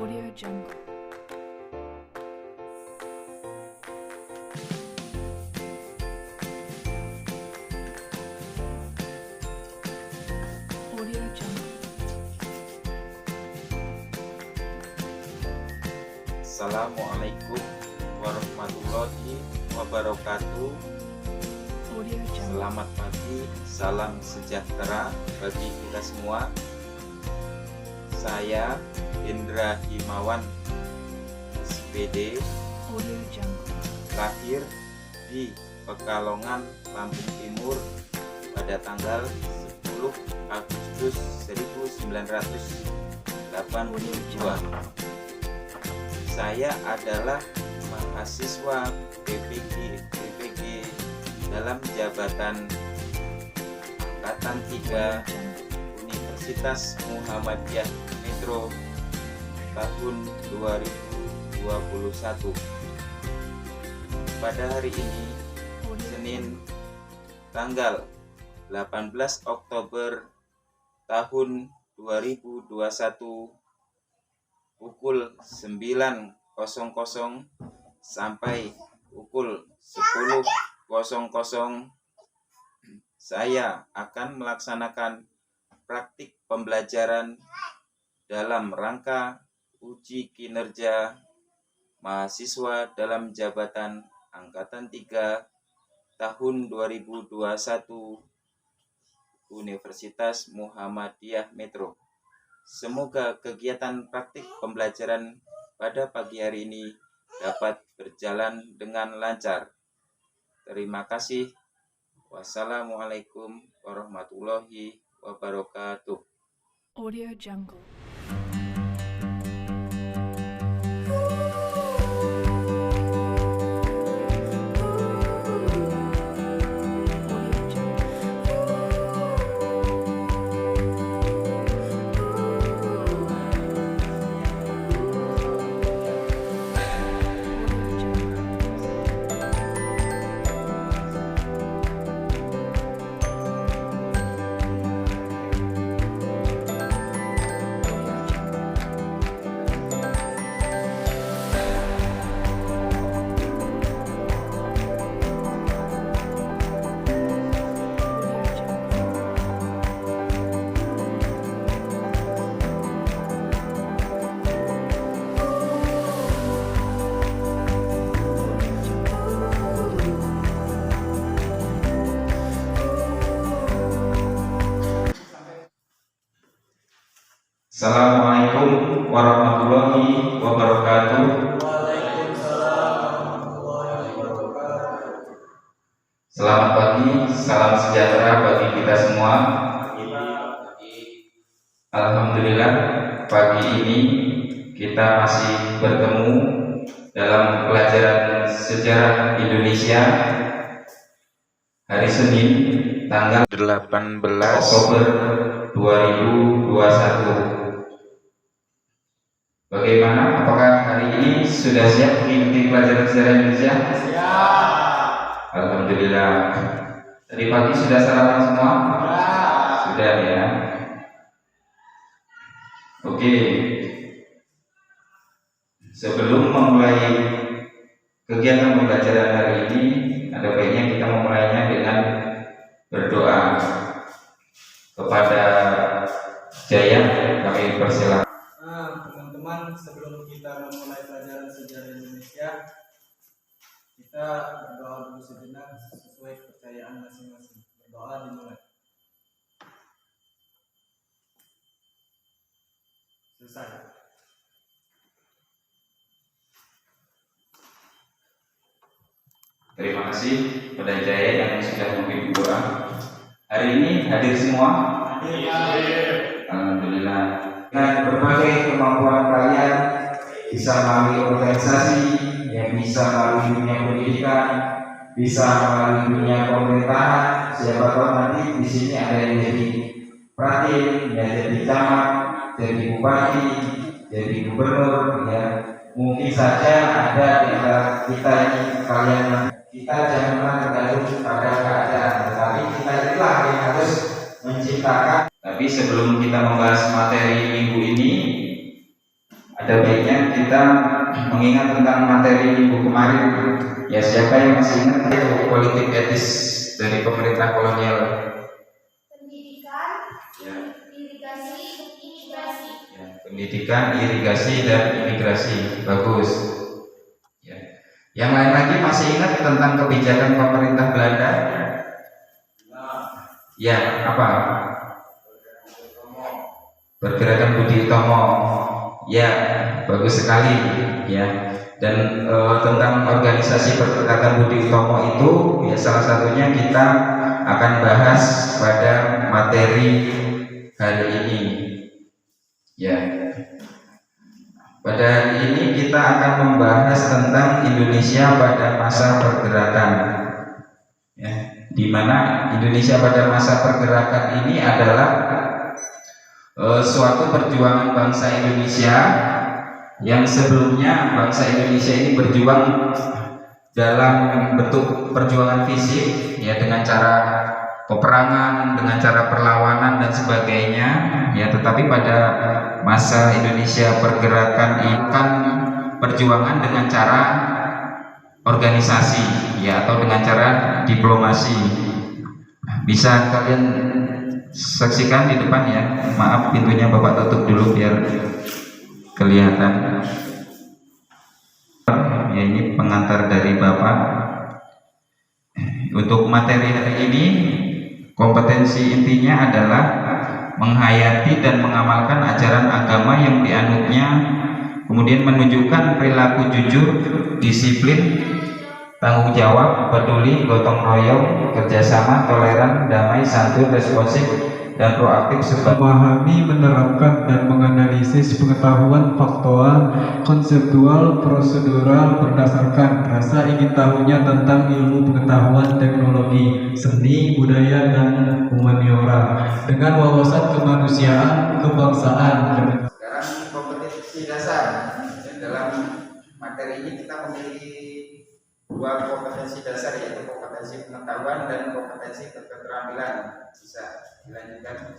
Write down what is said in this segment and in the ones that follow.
Audio Jungle. Audio Jungle. Assalamualaikum warahmatullahi wabarakatuh. Audio Jungle. Selamat pagi, salam sejahtera bagi kita semua. Saya Indra Himawan, SPD, Audio Jungle. lahir di Pekalongan, Lampung Timur pada tanggal 10 Agustus 1982. Saya adalah mahasiswa BPG dalam jabatan Angkatan 3 Universitas Muhammadiyah Metro tahun 2021. Pada hari ini, Senin tanggal 18 Oktober tahun 2021 pukul 9.00 sampai pukul 10.00 saya akan melaksanakan praktik pembelajaran dalam rangka uji kinerja mahasiswa dalam jabatan Angkatan 3 tahun 2021 Universitas Muhammadiyah Metro. Semoga kegiatan praktik pembelajaran pada pagi hari ini dapat berjalan dengan lancar. Terima kasih. Wassalamualaikum warahmatullahi wabarakatuh. Audio Jungle. Assalamualaikum warahmatullahi wabarakatuh. Selamat pagi, salam sejahtera bagi kita semua. Alhamdulillah, pagi ini kita masih bertemu dalam pelajaran sejarah Indonesia hari Senin tanggal 18 Oktober 2021. Bagaimana? Apakah hari ini sudah siap mengikuti pelajaran sejarah Indonesia? Siap. Alhamdulillah. Tadi pagi sudah sarapan semua? Sudah ya. Oke. Sebelum memulai kegiatan pembelajaran hari ini, ada baiknya kita memulainya dengan berdoa kepada Jaya. Kami persilakan. Teman-teman, sebelum kita memulai pelajaran sejarah Indonesia, kita berdoa dulu sejenak sesuai kepercayaan masing-masing. Berdoa dimulai. Selesai. Terima kasih kepada Jaya yang sudah memimpin doa. Hari ini hadir semua? Hadir. Alhamdulillah. Dengan berbagai kemampuan kalian bisa melalui organisasi, yang bisa melalui dunia pendidikan, bisa melalui dunia pemerintahan. Siapa tahu nanti di sini ada yang jadi pratin, yang jadi camat, jadi bupati, jadi gubernur, ya. Mungkin saja ada di antara kita ini kalian. Kita jangan tergantung pada keadaan, tetapi kita itulah yang harus menciptakan. Tapi sebelum kita membahas materi minggu ini, ada ada baiknya kita mengingat tentang materi minggu kemarin. Ya, siapa yang masih ingat itu politik etis dari pemerintah kolonial? Pendidikan, Ya. irigasi, imigrasi. Ya, pendidikan, irigasi, dan imigrasi. Bagus. Ya. Yang lain lagi masih ingat tentang kebijakan pemerintah Belanda? Ya, apa? Pergerakan Budi Utomo. Ya, bagus sekali. Ya. Dan tentang organisasi pergerakan Budi Utomo itu, ya salah satunya kita akan bahas pada materi hari ini. Ya. Pada hari ini kita akan membahas tentang Indonesia pada masa pergerakan. Ya, di mana Indonesia pada masa pergerakan ini adalah suatu perjuangan bangsa Indonesia yang sebelumnya bangsa Indonesia ini berjuang dalam bentuk perjuangan fisik, ya dengan cara peperangan, dengan cara perlawanan dan sebagainya, ya. Tetapi pada masa Indonesia pergerakan ini kan perjuangan dengan cara organisasi, ya, atau dengan cara diplomasi. Bisa kalian saksikan di depan ya. Maaf, pintunya Bapak tutup dulu biar kelihatan. Ya, ini pengantar dari Bapak. Untuk materi hari ini, kompetensi intinya adalah menghayati dan mengamalkan ajaran agama yang dianutnya, kemudian menunjukkan perilaku jujur, disiplin, tanggung jawab, peduli, gotong royong, kerjasama, toleran, damai, santun, responsif, dan proaktif sebagai Memahami, menerapkan, dan menganalisis pengetahuan faktual, konseptual, prosedural berdasarkan rasa ingin tahunya tentang ilmu pengetahuan, teknologi, seni, budaya, dan humaniora dengan wawasan kemanusiaan, kebangsaan. Sekarang kompetensi dasar. Dalam materi ini kita memiliki dua kompetensi dasar, yaitu kompetensi pengetahuan dan kompetensi keterampilan. Bisa dilanjutkan.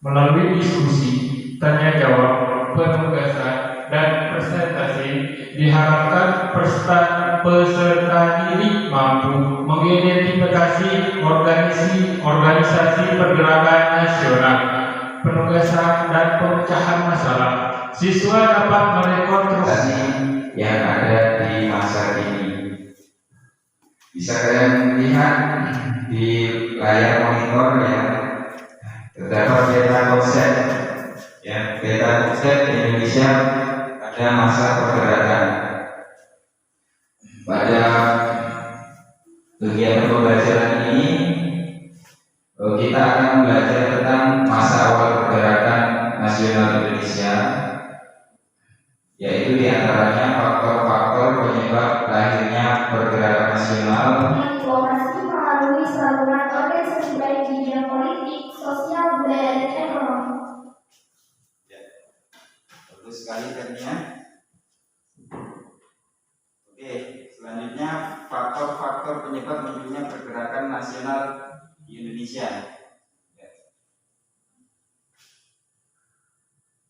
Melalui diskusi, tanya jawab, penugasan, dan presentasi diharapkan peserta didik mampu mengidentifikasi organisasi pergerakan nasional, penugasan, dan pemecahan masalah. Siswa dapat merekonstruksi Yang ada di masa kini. Bisa kalian lihat di layar monitor ya, terdapat peta konsep, ya, peta konsep Indonesia pada masa pergerakan. Pada kegiatan pembelajaran ini kita akan belajar tentang masa awal pergerakan nasional Indonesia, yaitu diantaranya faktor-faktor penyebab lahirnya pergerakan nasional, Demokrasi melalui saluran organisasi baik di bidang politik, sosial, budaya, dan ekonomi. bagus sekali ternyata. Oke, selanjutnya faktor-faktor penyebab munculnya pergerakan nasional di Indonesia.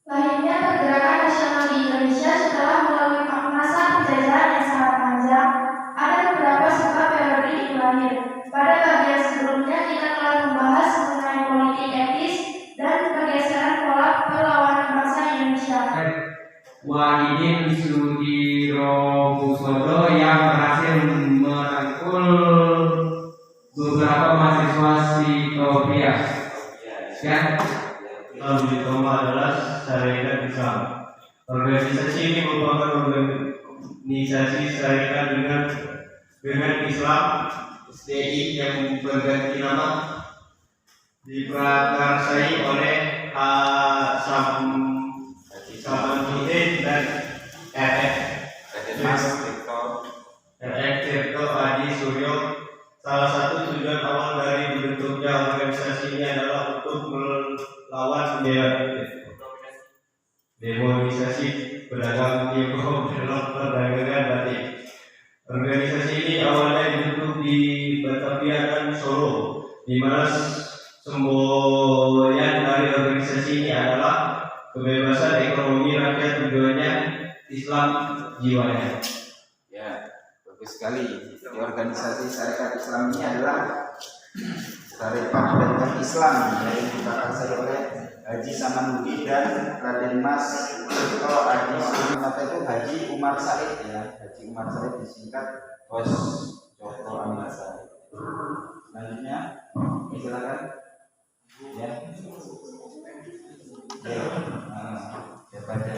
Lahirnya pergerakan nasional di Indonesia setelah melalui masa penjajahan yang sangat panjang. Ada beberapa sebab yang berdiri lahir. Pada bagian sebelumnya kita telah membahas mengenai politik etis dan pergeseran pola perlawanan bangsa Indonesia. Wahidin Sudirohusodo yang berhasil merangkul beberapa mahasiswa Sitopia. Ya, Al-Bid'ah adalah syarikat Islam. Organisasi ini merupakan organisasi syarikat dengan Islam SDI yang berganti nama diprakarsai oleh Sabanuddin dan Mas Victor. Tirto Adi Suryo. Salah satu tujuan awal dari dibentuknya organisasi ini adalah untuk melawan demonisasi pedagang Tiongkok dalam perdagangan batik. Organisasi ini awalnya dibentuk di Batavia dan Solo, di mana semboyan dari organisasi ini adalah kebebasan ekonomi rakyat tujuannya, Islam jiwanya. Ya, bagus sekali. Di organisasi Syarikat Islam ini adalah Syarikat dan Islam yang dipakai oleh Haji Samanhudi dan Raden Mas Tirto Adi Suminata, itu Haji Umar Said ya. Haji Umar Said disingkat Bos Cokro Amasa. Selanjutnya, silakan. Ya. Siapa aja?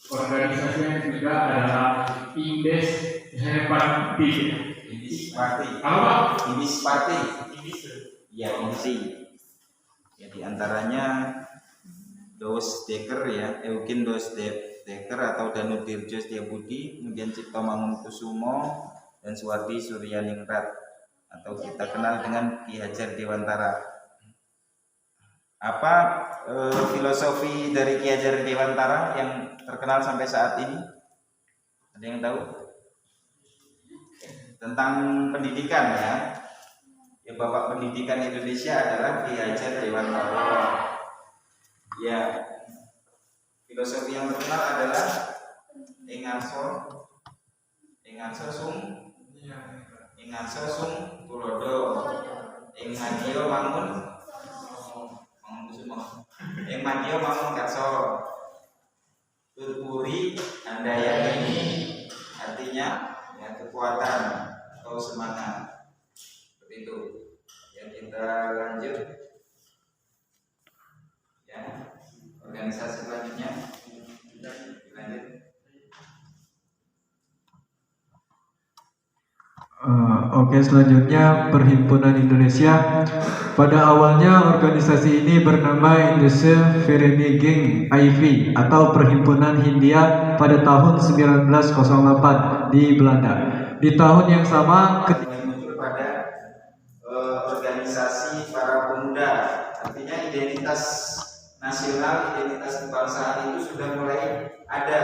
Organisasi yang ketiga adalah Indes Party. Indis Party. Apa? Indis Party. Ya, inti. Ya, di antaranya Dos Dekker ya, Eugen Dos Dekker atau Danudirjo Setiabudi, kemudian Cipto Mangunkusumo dan Suwardi Suryaningrat atau kita kenal dengan Ki Hajar Dewantara. Apa filosofi dari Ki Hajar Dewantara yang terkenal sampai saat ini? Ada yang tahu? Tentang pendidikan ya. Ya, Bapak Pendidikan Indonesia adalah Ki Hajar Dewantara. Ya, filosofi yang terkenal adalah Ingarso sung tulodo, Ingmadio mangun katso, Tutpuri Handayani, artinya ya, kekuatan atau semangat. Seperti itu. Ya, kita lanjut. Ya, organisasi selanjutnya. Lanjut. Oke, selanjutnya Perhimpunan Indonesia. Pada awalnya organisasi ini bernama Indische Vereniging IV atau Perhimpunan Hindia pada tahun 1908 di Belanda. Di tahun yang sama muncul pada organisasi para pemuda. Artinya identitas nasional, identitas kebangsaan itu sudah mulai ada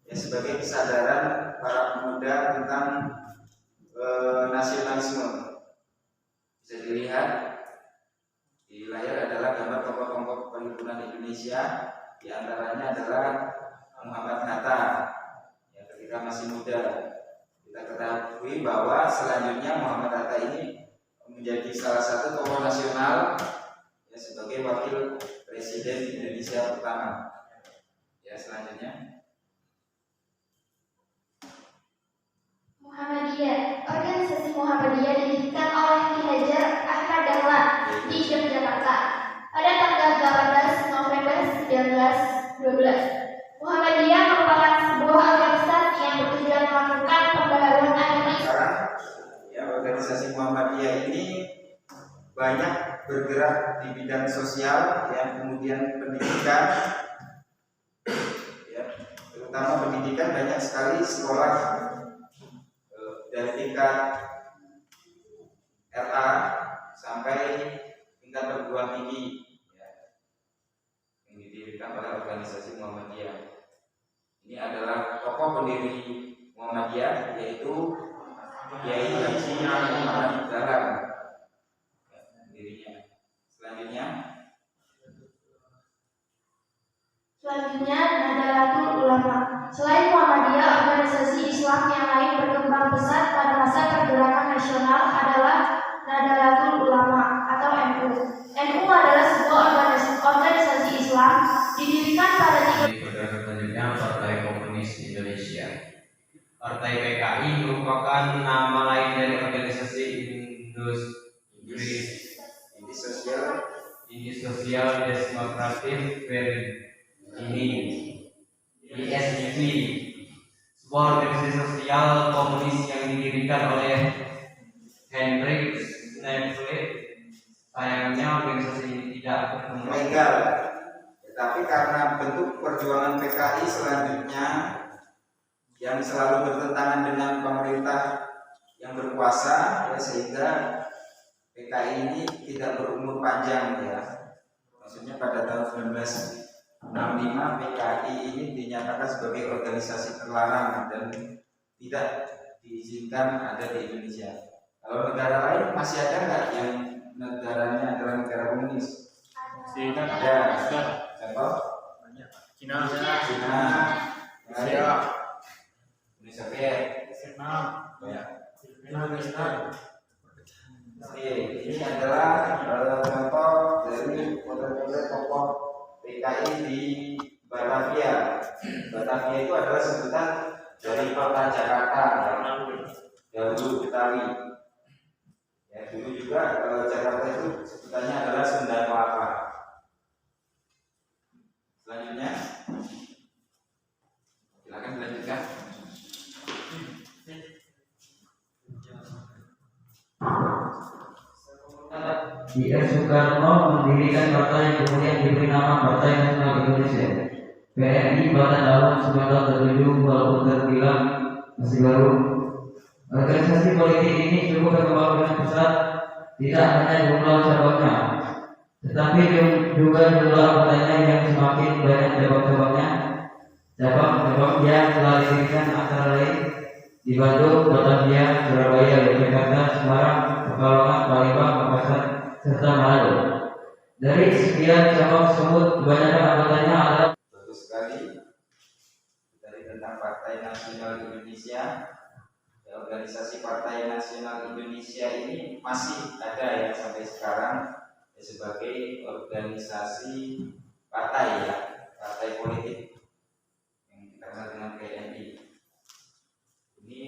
ya, sebagai kesadaran para pemuda tentang nasionalisme. Bisa dilihat di layar adalah gambar tokoh-tokoh Perhimpunan Indonesia. Di antaranya adalah Muhammad Hatta yang ketika masih muda. Kita ketahui bahwa selanjutnya Muhammad Hatta ini menjadi salah satu tokoh nasional ya, sebagai wakil presiden Indonesia pertama. Ya, selanjutnya Muhammadiyah. Organisasi Muhammadiyah didirikan oleh Ki Hajar Ahmad Dahlan di Yogyakarta pada tanggal 18 November 1912. Muhammadiyah merupakan sebuah organisasi yang bertujuan melakukan pembaharuan agama Islam. ya, organisasi Muhammadiyah ini banyak bergerak di bidang sosial, ya, kemudian pendidikan, ya, terutama pendidikan. Banyak sekali sekolah dari tingkat RA sampai tingkat perguruan tinggi ya, yang didirikan oleh organisasi Muhammadiyah. Ini adalah tokoh pendiri Muhammadiyah, yaitu Kiai Haji Muhammad Dahlan ya, pendirinya. Selanjutnya Nahdlatul Ulama. Selain Muhammadiyah, organisasi Islam yang lain berkembang pesat pada masa pergerakan nasional adalah Nahdlatul Ulama atau NU. NU adalah sebuah organisasi Islam didirikan pada Pergerakan selanjutnya Partai Komunis Indonesia. Partai PKI merupakan nama lain dari organisasi Industri Sosial Demokratif ini ISDP, sebuah organisasi sosial komunis yang didirikan oleh Heinrich Schnepfle. Sayangnya organisasi ini tidak berkembang legal. Tetapi karena bentuk perjuangan PKI selanjutnya yang selalu bertentangan dengan pemerintah yang berkuasa, ya, sehingga PKI ini tidak berumur panjang ya. Maksudnya pada tahun 1965 PKI ini dinyatakan sebagai organisasi terlarang dan tidak diizinkan ada di Indonesia. Kalau negara lain masih ada nggak yang negaranya adalah negara komunis? Cina, Ada. Sudah. Contoh? Cina, Cina, Rusia, Uni Soviet. Vietnam, Ya. Filipina, Oke, ini adalah contoh dari model-model tokoh PKI di Batavia. Batavia itu adalah sebutan dari kota Jakarta, dahulu Betawi. Ya, dulu juga Jakarta itu sebutannya adalah Sunda Kelapa. Selanjutnya, silakan dilanjutkan. D.R. Soekarno mendirikan partai yang kemudian diberi nama Partai Nasional Indonesia (PNI) pada tahun 1907 walaupun terbilang masih baru. Organisasi politik ini cukup berkembang dengan pesat, tidak hanya jumlah cabangnya, tetapi juga jumlah anggotanya yang semakin banyak. Cabang-cabang yang telah didirikan antara lain di Bandung, Batavia, Surabaya, Yogyakarta, Semarang, Pekalongan, Palembang, Makassar, serta Manado. Dari sekian cabang tersebut, kebanyakan anggotanya adalah Bagus sekali dari tentang Partai Nasional Indonesia. Ya, organisasi Partai Nasional Indonesia ini masih ada ya sampai sekarang ya, sebagai organisasi partai ya, partai politik yang kita kenal dengan PNI. Ini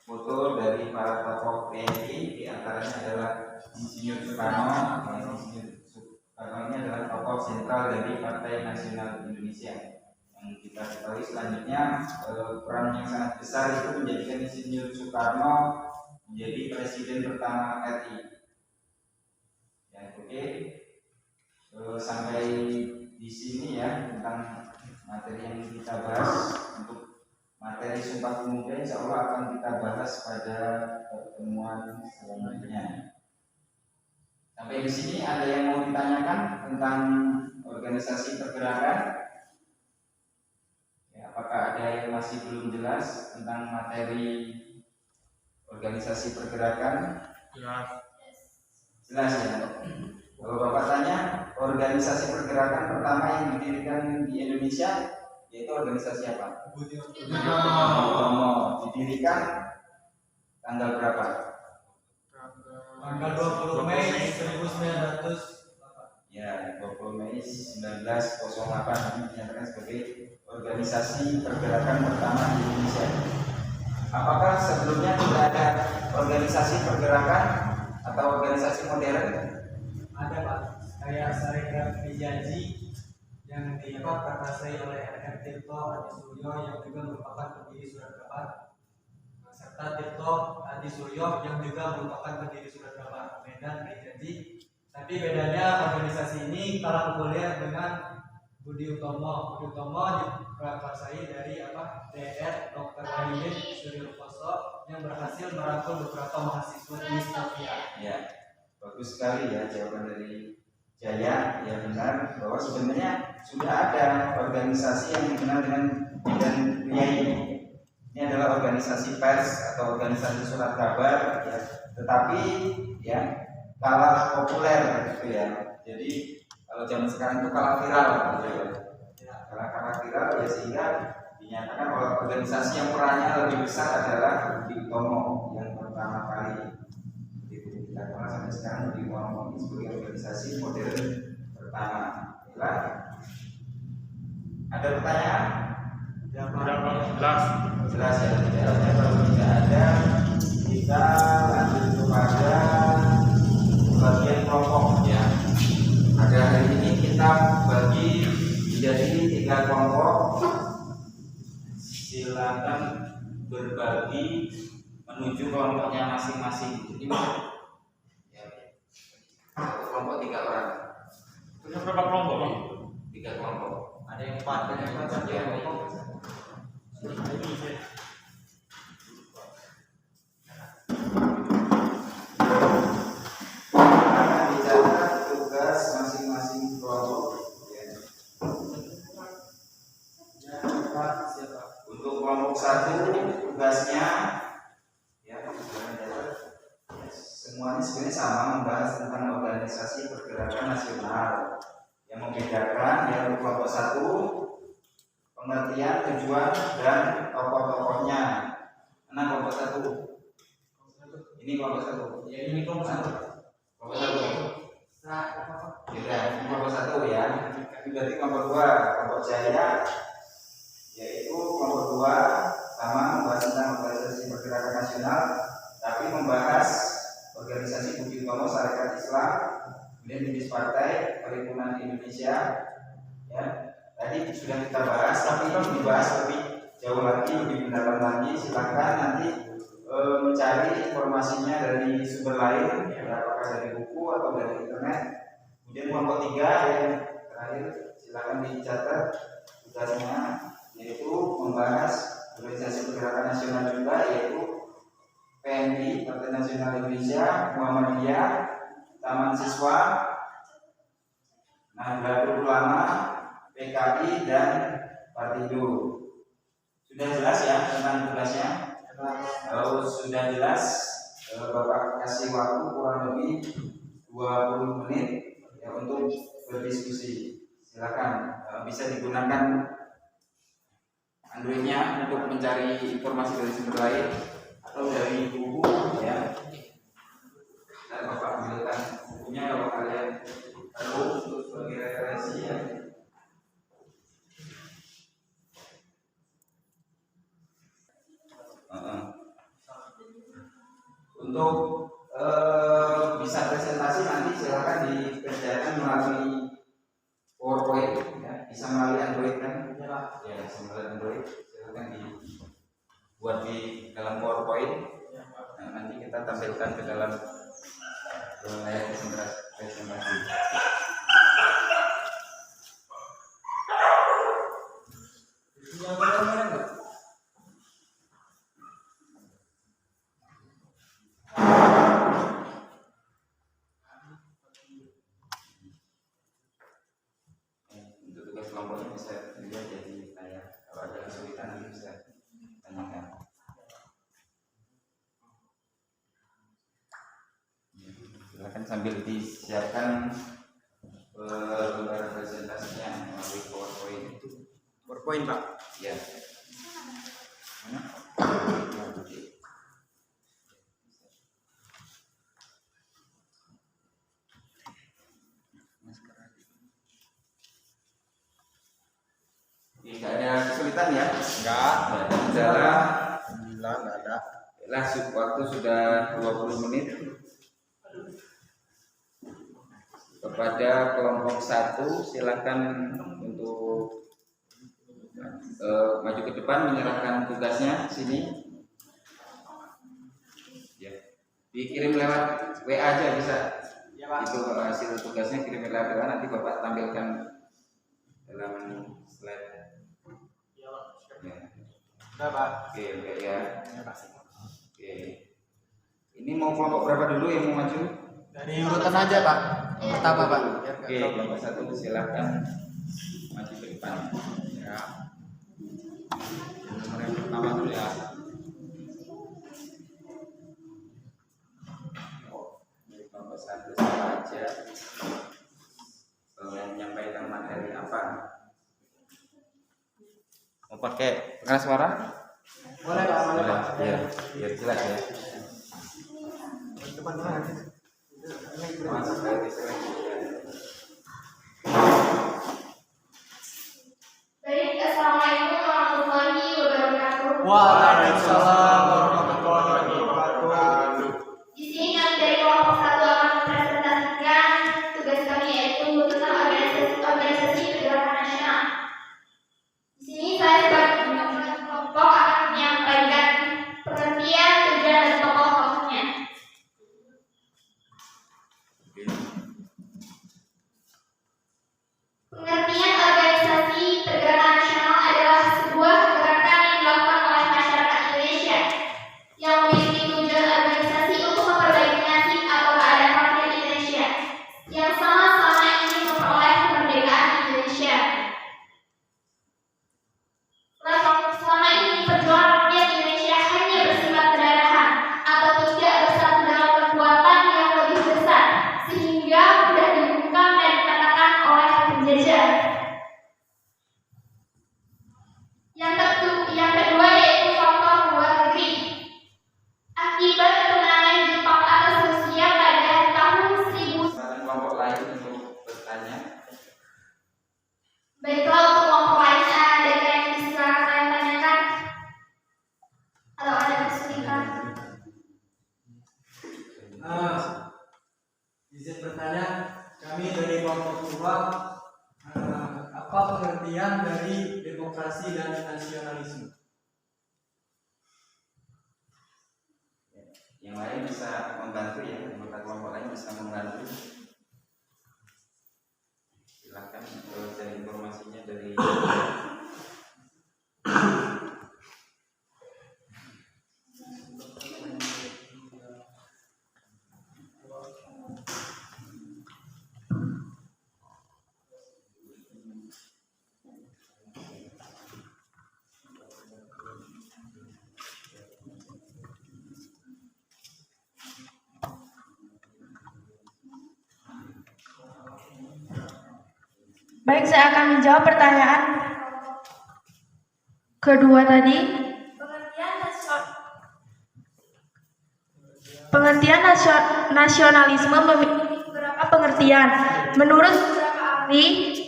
foto dari para tokoh PNI, diantaranya adalah Insinyur Soekarno. Insinyur Soekarno ini adalah tokoh sentral dari Partai Nasional Indonesia. Yang kita ketahui selanjutnya peran yang sangat besar itu menjadikan Insinyur Soekarno menjadi presiden pertama RI. Ya, oke. Sampai di sini ya tentang materi yang kita bahas. Untuk materi Sumpah Pemuda insya Allah akan kita bahas pada pertemuan selanjutnya. Sampai di sini ada yang mau ditanyakan tentang organisasi pergerakan? Ya, apakah ada yang masih belum jelas tentang materi organisasi pergerakan? Jelas ya. Kalau Bapak tanya, organisasi pergerakan pertama yang didirikan di Indonesia yaitu organisasi apa? Budi Utomo. Didirikan tanggal berapa? tanggal 20 Mei 1908. Ya, 20 Mei 1908 ini dinyatakan sebagai organisasi pergerakan pertama di Indonesia. Apakah sebelumnya tidak ada organisasi pergerakan atau organisasi modern? Ada Pak, kayak Serikat Pijaji yang diprakarsai oleh R. Tirto Adi Suryo yang juga merupakan pendiri Surat Kabar, serta Tirto Adi Suryo yang juga merupakan pendiri Surat Kabar Medan Pijaji. Tapi bedanya organisasi ini kalah populer dengan Budi Utomo. Budi Utomo diprakarsai dari DR Dr. Wahidin Suryokoso yang berhasil merangkul beberapa mahasiswa di Sofia. Ya, bagus sekali ya jawaban dari Jaya. Ya benar bahwa sebenarnya sudah ada organisasi yang dikenal dengan Bidan Priai. Ini adalah organisasi pers atau organisasi surat kabar ya, tetapi ya kalah populer gitu ya. Jadi kalau zaman sekarang itu kalah viral gitu ya. Kalah viral ya, sehingga dinyatakan oleh organisasi yang perannya lebih besar adalah Budi Utomo yang pertama kali karena sampai sekarang Budi Utomo ini sebagai organisasi modern pertama. Ada pertanyaan? Jelas ya. Kalau tidak ada, kita lanjut kepada bagian kelompok ya. Pada hari ini kita bagi menjadi 3 kelompok. Silakan berbagi menuju kelompoknya masing-masing. Jadi ya, kelompok 3 orang. Punya berapa kelompok? 3 kelompok. Ada yang 4, ada yang 4 saja. Dicatat tugas masing-masing kelompok. Untuk kelompok 1 tugasnya ya, semuanya sebenarnya sama, membahas tentang organisasi pergerakan nasional. Yang membedakan yang untuk kelompok 1 pengertian, tujuan dan tokoh-tokohnya. Mana kelompok 1? Ini kelompok 1. Ya, ini kelompok 1. Kelompok 1. Tidak, kelompok 1 ya. Tapi berarti kelompok 2, kelompok Jaya, yaitu kelompok 2 sama membahas tentang organisasi pergerakan nasional, tapi membahas organisasi Budi Utomo Sarekat Islam, kemudian jenis partai Perhimpunan Indonesia. Ya, tadi sudah kita bahas, tapi ini dibahas lebih jauh lagi, lebih mendalam lagi. Silakan nanti mencari informasinya dari sumber lain, ya, apakah dari buku atau dari internet. Kemudian kelompok 3 yang terakhir, silakan dicatat tugasnya, yaitu membahas organisasi pergerakan nasional juga, yaitu PNI Partai Nasional Indonesia, Muhammadiyah, Taman Siswa, Nahdlatul Ulama, PKI dan Partindo. Sudah jelas ya tentang tugasnya? Kalau sudah jelas, Bapak kasih waktu kurang lebih 20 menit ya untuk berdiskusi. Silakan, bisa digunakan Android-nya untuk mencari informasi dari sumber lain atau dari buku ya. Dan Bapak ambilkan bukunya kalau kalian perlu untuk sebagai referensi ya. Untuk bisa presentasi nanti silakan dikerjakan melalui PowerPoint ya. Bisa melalui Android kan? Ya, bisa melalui Android. Silakan dibuat di dalam PowerPoint. Nah, nanti kita tampilkan ke dalam layar presentasi. Untuk tugas kelompoknya bisa dilihat jadi layar. Kalau ada kesulitan nanti bisa tanyakan. Silakan sambil disiapkan lembar presentasinya melalui PowerPoint. PowerPoint Pak? Ya. Mana? Tidak ada kesulitan ya? Enggak. Ada kendala? Enggak ada. Lah, waktu sudah 20 menit. Kepada kelompok 1 silakan untuk maju ke depan menyerahkan tugasnya sini. Ya. Dikirim lewat WA aja bisa. Ya, Pak. Itu hasil tugasnya kirim lewat WA, nanti Bapak tampilkan dalam slide. Ya. Udah, Pak. Oke ya. Oke. Ini mau kelompok berapa dulu yang mau maju? Dari urutan aja Pak. Pertama Pak. Oke, kelompok 1 silakan maju ke depan. Ya. Nomor yang pertama dulu ya. Kelompok 1 siapa aja? Menyampaikan materi apa? Mau pakai pengeras suara? Boleh Pak. Boleh. Ya, biar jelas ya. Depan mana? Masuk lagi selain. Baik, assalamualaikum warahmatullahi wabarakatuh. Waalaikumsalam warahmatullahi wabarakatuh. Di sini kami dari kelompok 1 akan mempresentasikan tugas kami, yaitu tentang organisasi pergerakan nasional. Di sini saya sebagai pimpinan kelompok akan menyampaikan pengertian, tujuan dan tokoh-tokohnya. tanya. Baiklah, untuk kelompok lain ada yang bisa kalian tanyakan atau ada kesulitan? Izin bertanya, kami dari kelompok 2, apa pengertian dari demokrasi dan nasionalisme? Yang lain bisa membantu ya, anggota kelompok lain bisa membantu. Silakan cari informasinya dari. Baik, saya akan menjawab pertanyaan kedua tadi. Pengertian nasionalisme memiliki beberapa pengertian. Menurut beberapa ahli,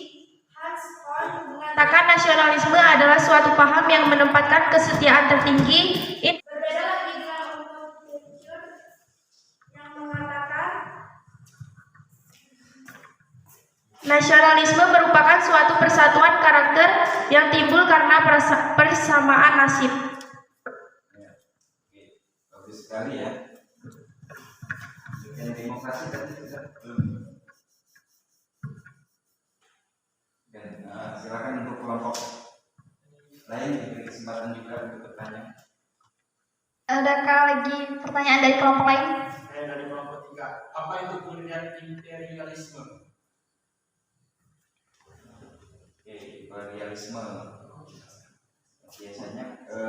Hans Kohn mengatakan nasionalisme adalah suatu paham yang menempatkan kesetiaan tertinggi. Ini berbeda lagi dengan yang mengatakan nasionalisme merupakan suatu persatuan karakter yang timbul karena persamaan nasib. Bagus sekali ya. Yang demokrasi tadi sudah belum. Dan silakan untuk kelompok lain diberi kesempatan juga untuk bertanya. Adakah lagi pertanyaan dari kelompok lain? Saya dari kelompok 3. Apa itu pengertian imperialisme? Oke, imperialisme. Biasanya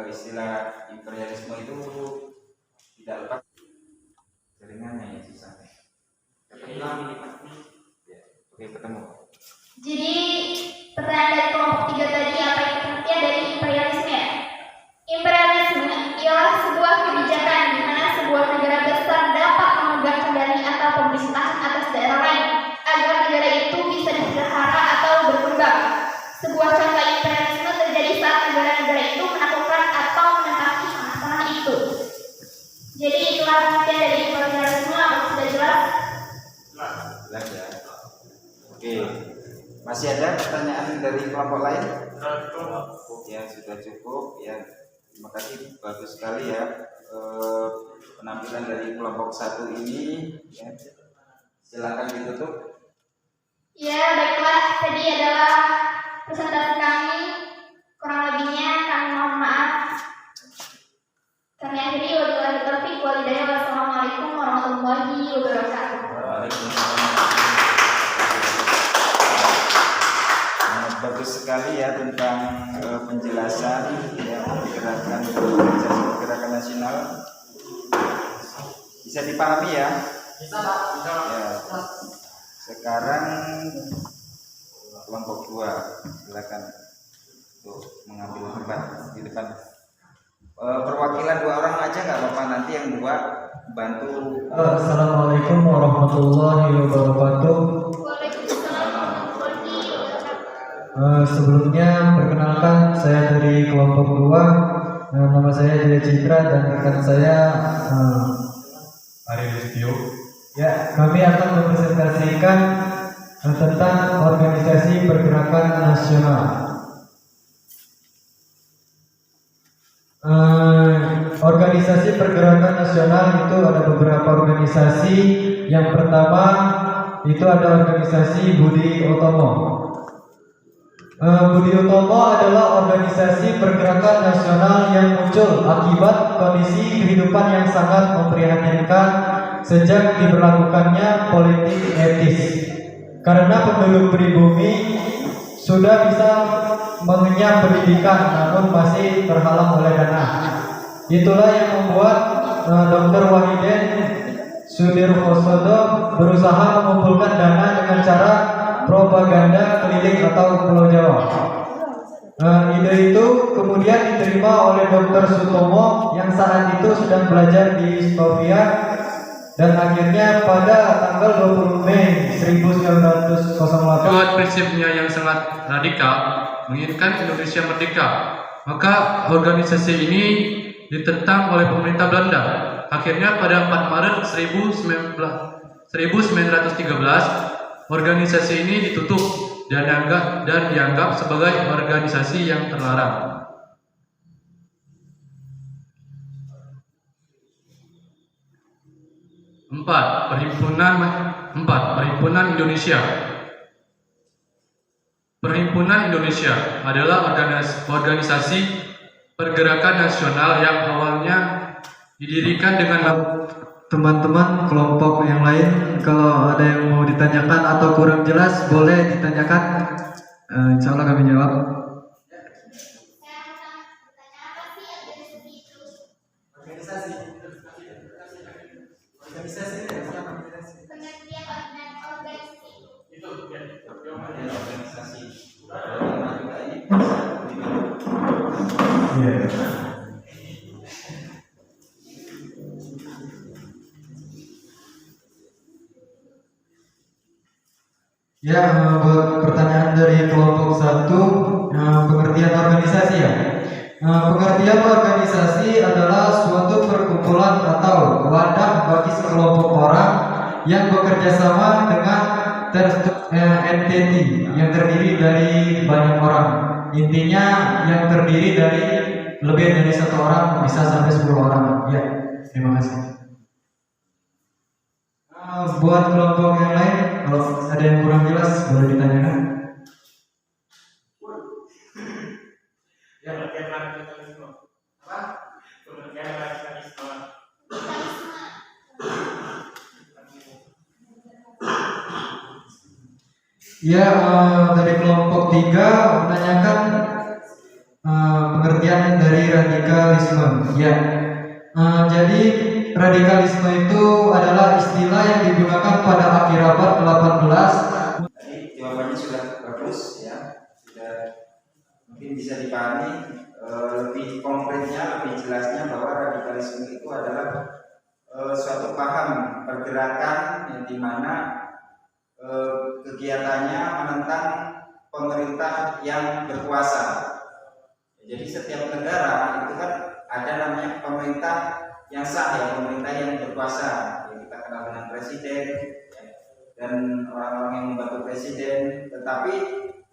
istilah imperialisme itu tidak lepas jaringannya ya susah. Oke, ketemu. Jadi pertanyaan dari kelompok 3 tadi, apa itu pengertian dari imperialisme? Imperialisme ialah sebuah kebijakan di mana sebuah negara besar dapat memegang kendali atau pemerintahan atas daerah lain agar negara itu bisa dipelihara atau berkembang. Sebuah contoh imperialisme terjadi saat negara-negara itu menaklukkan atau menempati tanah-tanah itu. Jadi itulah pengertian dari imperialisme. Apa sudah jelas? Jelas ya. Oke. Masih ada pertanyaan dari kelompok lain? Ya, sudah cukup ya. Terima kasih, bagus sekali ya penampilan dari kelompok 1 ini ya. Silakan ditutup. Ya, baiklah, tadi adalah presentasi kami. Kurang lebihnya kami mohon maaf. Kami akhiri, wabillahi taufiq wal hidayah. Wassalamualaikum warahmatullahi wabarakatuh. Bagus sekali ya tentang penjelasan ya, gerakan nasional. Bisa dipahami ya? Bisa, Pak. Ya. Sekarang kelompok 2, silakan untuk mengambil tempat di depan. Perwakilan 2 orang aja nggak apa-apa, nanti yang 2 bantu. Assalamualaikum warahmatullahi wabarakatuh. Sebelumnya perkenalkan, saya dari kelompok 2. Nama saya Jaya Citra dan rekan saya Ari Listio. ya, kami akan mempresentasikan tentang organisasi pergerakan nasional. Organisasi pergerakan nasional itu ada beberapa organisasi. Yang pertama itu ada organisasi Budi Utomo. Budi Utomo adalah organisasi pergerakan nasional yang muncul akibat kondisi kehidupan yang sangat memprihatinkan sejak diberlakukannya politik etis. Karena penduduk pribumi sudah bisa mengenyam pendidikan namun masih terhalang oleh dana. Itulah yang membuat Dr. Wahidin Sudirhosodo berusaha mengumpulkan dana dengan cara propaganda keliling atau Pulau Jawa. Ide itu kemudian diterima oleh Dr. Sutomo yang saat itu sedang belajar di Stovia dan akhirnya pada tanggal 20 Mei 1908 buat prinsipnya yang sangat radikal menginginkan Indonesia merdeka, maka organisasi ini ditentang oleh pemerintah Belanda. Akhirnya pada 4 Maret 1913 organisasi ini ditutup dan dianggap sebagai organisasi yang terlarang. 4. Perhimpunan Indonesia. Perhimpunan Indonesia adalah organisasi pergerakan nasional yang awalnya didirikan dengan teman-teman kelompok yang lain. Kalau ada yang mau ditanyakan atau kurang jelas boleh ditanyakan. Insya Allah kami jawab. Ya, buat pertanyaan dari kelompok 1, pengertian organisasi ya. Pengertian organisasi adalah suatu perkumpulan atau wadah bagi sekelompok orang yang bekerja sama dengan entity yang terdiri dari banyak orang. Intinya yang terdiri dari lebih dari 1 orang, bisa sampai 10 orang. Ya, terima kasih. Buat kelompok yang lain, kalau ada yang kurang jelas boleh ditanyakan. Ya, dari kelompok 3 menanyakan pengertian dari radikalisme. Ya, jadi radikalisme itu adalah istilah yang digunakan pada akhir abad 18. Tadi jawabannya sudah bagus ya, sudah mungkin bisa dipahami lebih konkretnya, lebih jelasnya bahwa radikalisme itu adalah suatu paham pergerakan yang dimana kegiatannya menentang pemerintah yang berkuasa. Jadi setiap negara itu kan ada namanya pemerintah yang sah ya, pemerintah yang berkuasa yang kita kenal dengan presiden ya, dan orang-orang yang membantu presiden. Tetapi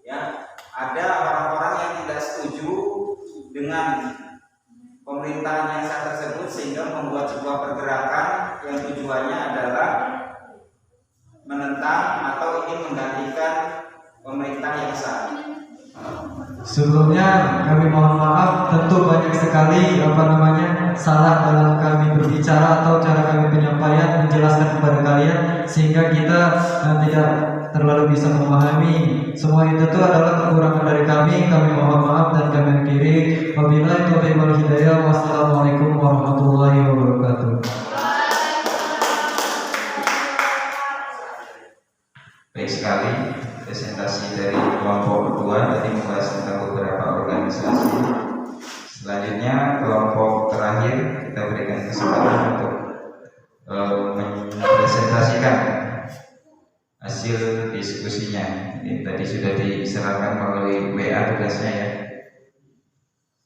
ya ada orang-orang yang tidak setuju dengan pemerintahan yang sah tersebut sehingga membuat sebuah pergerakan yang tujuannya adalah menentang atau ingin menggantikan pemerintah yang sah. Sebelumnya kami mohon maaf, tentu banyak sekali salah dalam kami berbicara atau cara kami penyampaian menjelaskan kepada kalian sehingga kita tidak terlalu bisa memahami. Semua itu adalah kekurangan dari kami mohon maaf dan kami akhiri. Wabillahi taufiq wal hidayah. Wassalamualaikum warahmatullahi wabarakatuh. Baik sekali, presentasi dari kelompok 2 tadi membahas tentang beberapa organisasi. Selanjutnya kelompok terakhir kita berikan kesempatan untuk mempresentasikan hasil diskusinya. Ini tadi sudah diserahkan melalui WA tugasnya ya.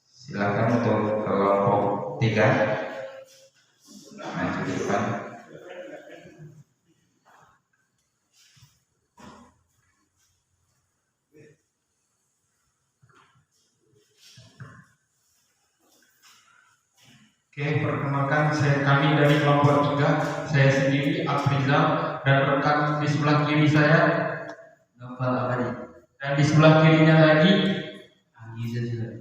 Silakan untuk kelompok 3 maju di depan. Oke, perkenalkan kami dari kelompok 3. Saya sendiri Afrizal dan rekan di sebelah kiri saya Novel Abadi. Dan di sebelah kirinya lagi Angiza juga.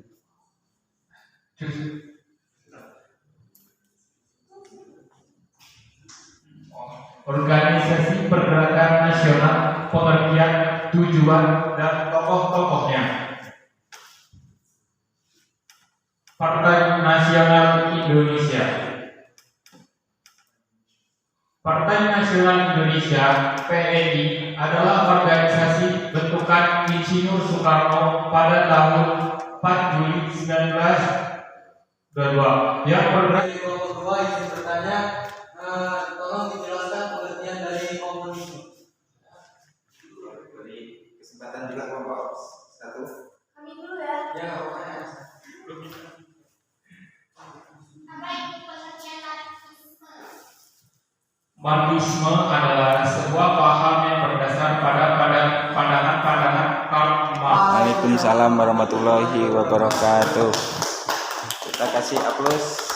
Organisasi Pergerakan Nasional, pengertian, tujuan, dan tokoh-tokohnya. Partai Nasional Indonesia. Partai Nasional Indonesia (PNI) adalah organisasi bentukan Insinyur Soekarno pada tahun 4 Juli 1922 yang Dari kelompok 2 yang bertanya, tolong dijelaskan kesempatan juga kelompok 1. Kami dulu ya. Ya, pokoknya. Apa itu pengertian marxisme? Marxisme adalah sebuah paham yang berdasar pada pandangan-pandangan Karl Marx. Waalaikumsalam warahmatullahi wabarakatuh. Kita kasih aplaus.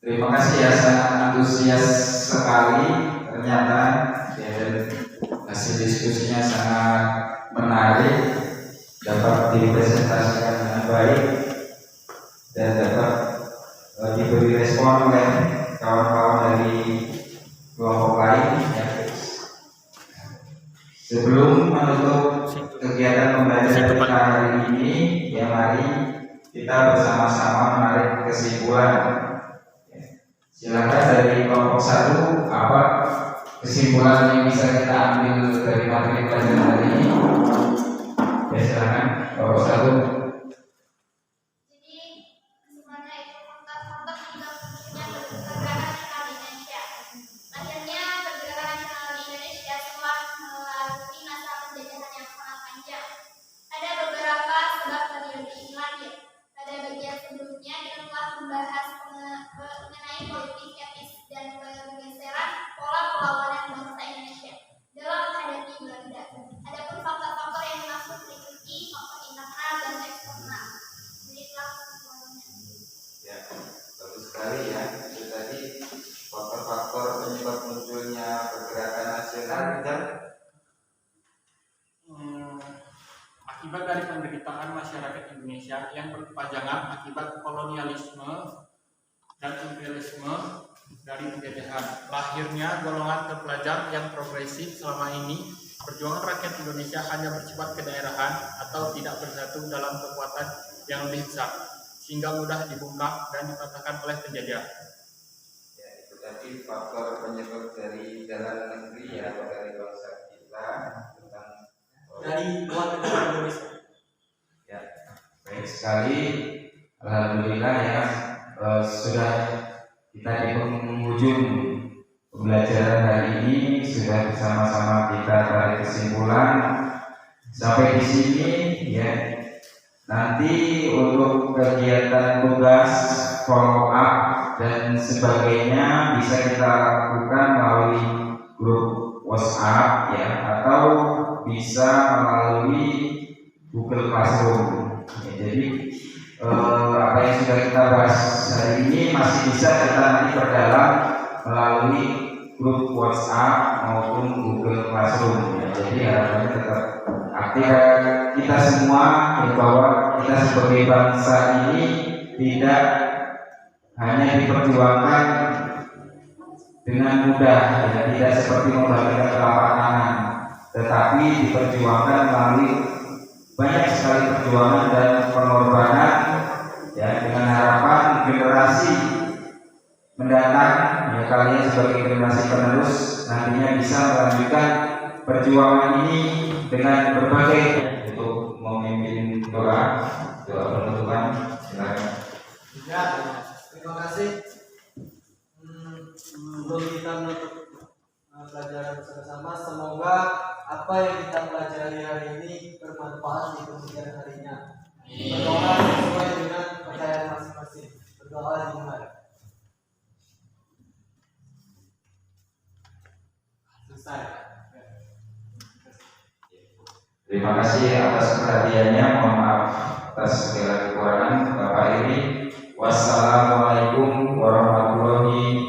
Terima kasih ya, sangat antusias sekali ternyata dan hasil diskusinya sangat menarik, dapat dipresentasikan dengan baik dan dapat diberi respon oleh kawan-kawan dari kelompok lain ya. Sebelum menutup kegiatan pembelajaran kita hari ini, ya mari kita bersama-sama menarik kesimpulan. Silakan dari kelompok 1, apa kesimpulan yang bisa kita ambil dari materi pelajaran hari ini? Ya silakan kelompok 1. Jadi kesimpulannya itu faktor-faktor penyebab munculnya pergerakan nasional di Indonesia. Lahirnya pergerakan nasional di Indonesia setelah melalui masa penjajahan yang sangat panjang. Ada beberapa sebab periode ini lahir. Pada bagian sebelumnya kita telah membahas mengenai politik etnis dan pergeseran pola perlawanan bangsa Indonesia dalam menghadapi Belanda. Adapun faktor-faktor yang dimaksud meliputi faktor internal dan eksternal. Inilah kesimpulannya. Ya, bagus sekali ya. Itu tadi faktor-faktor penyebab munculnya pergerakan nasional dan Akibat dari penderitaan masyarakat Indonesia yang berkepanjangan akibat kolonialisme dan imperialisme dari penjajahan. Lahirnya golongan terpelajar yang progresif selama ini, perjuangan rakyat Indonesia hanya bersifat kedaerahan atau tidak bersatu dalam kekuatan yang lebih besar, sehingga mudah dibungkam dan dipatahkan oleh penjajah. ya, itu tadi faktor penyebab dari dalam negeri ya, atau dari bangsa kita tentang Dari luar negeri Indonesia. ya, baik sekali. Alhamdulillah ya, sudah kita di penghujung pembelajaran hari ini, sudah bersama-sama kita tarik kesimpulan sampai di sini ya. Nanti untuk kegiatan tugas follow up dan sebagainya bisa kita lakukan melalui grup WhatsApp ya, atau bisa melalui Google Classroom ya. Jadi apa yang sudah kita bahas hari ini masih bisa kita nanti perdalam melalui grup WhatsApp maupun Google Classroom ya. Jadi harapannya tetap aktif kita semua ya, bahwa kita sebagai bangsa ini tidak hanya diperjuangkan dengan mudah ya, tidak seperti membagikan telapak tangan, tetapi diperjuangkan melalui banyak sekali perjuangan dan pengorbanan ya, dengan harapan generasi mendatang ya, kalian sebagai generasi penerus nantinya bisa melanjutkan perjuangan ini dengan berbagai untuk memimpin doa penutupan. Silakan. Ya, terima kasih. Sebelum kita menutup pelajaran bersama-sama, semoga apa yang kita pelajari hari ini bermanfaat di kemudian harinya. Berdoa sesuai dengan kepercayaan masing-masing. Berdoa dimulai. Selesai. Terima kasih atas perhatiannya. Mohon maaf atas segala kekurangan. Bapak Iri. Wassalamualaikum warahmatullahi